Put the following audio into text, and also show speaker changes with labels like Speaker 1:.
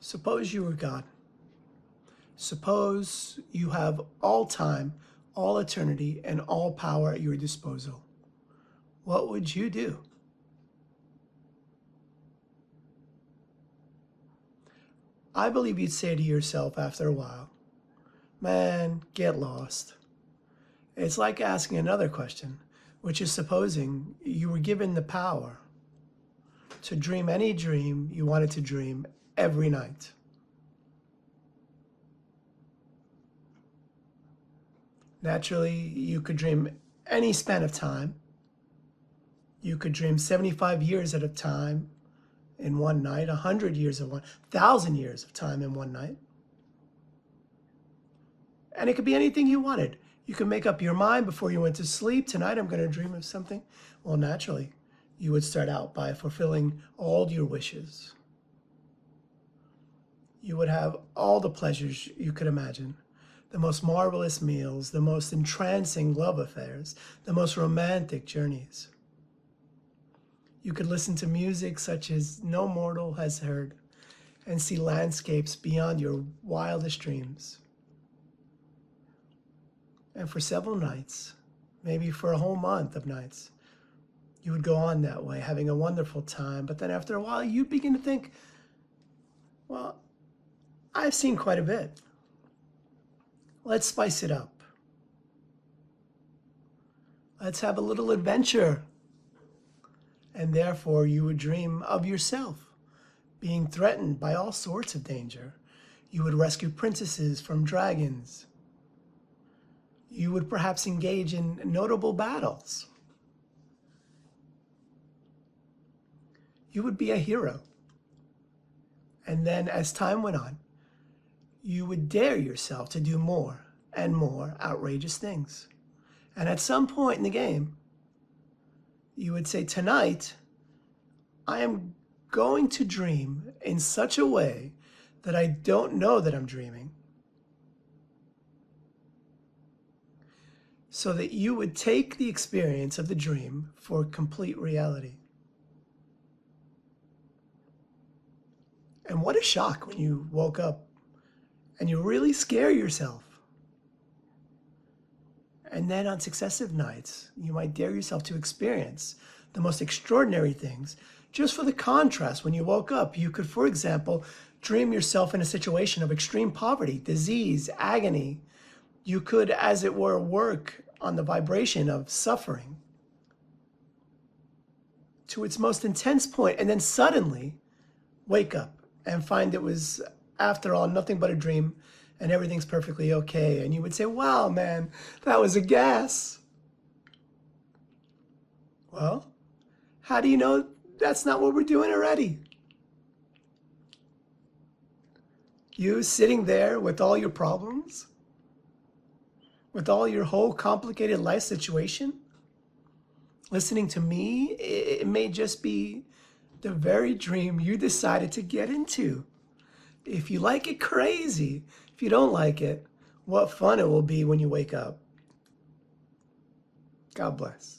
Speaker 1: Suppose you were God. Suppose you have all time, all eternity, and all power at your disposal. What would you do? I believe you'd say to yourself after a while, man, get lost. It's like asking another question, which is supposing you were given the power to dream any dream you wanted to dream every night. Naturally, you could dream any span of time. You could dream 75 years at a time in one night, 100 years of 1,000 years of time in one night. And it could be anything you wanted. You could make up your mind before you went to sleep. Tonight I'm going to dream of something. Well, naturally, you would start out by fulfilling all your wishes. You would have all the pleasures you could imagine. The most marvelous meals, the most entrancing love affairs, the most romantic journeys. You could listen to music such as no mortal has heard and see landscapes beyond your wildest dreams. And for several nights, maybe for a whole month of nights, you would go on that way, having a wonderful time. But then after a while, you'd begin to think, well, I've seen quite a bit. Let's spice it up. Let's have a little adventure. And therefore, you would dream of yourself being threatened by all sorts of danger. You would rescue princesses from dragons. You would perhaps engage in notable battles. You would be a hero. And then as time went on, you would dare yourself to do more and more outrageous things. And at some point in the game, you would say, tonight, I am going to dream in such a way that I don't know that I'm dreaming. So that you would take the experience of the dream for complete reality. And what a shock when you woke up and you really scare yourself. And then on successive nights, you might dare yourself to experience the most extraordinary things. Just for the contrast, when you woke up, you could, for example, dream yourself in a situation of extreme poverty, disease, agony. You could, as it were, work on the vibration of suffering to its most intense point, and then suddenly wake up and find it was, after all, nothing but a dream, and everything's perfectly okay. And you would say, wow, man, that was a gas. Well, how do you know that's not what we're doing already? You sitting there with all your problems, with all your whole complicated life situation, listening to me, it may just be the very dream you decided to get into. If you like it, crazy. If you don't like it, what fun it will be when you wake up. God bless.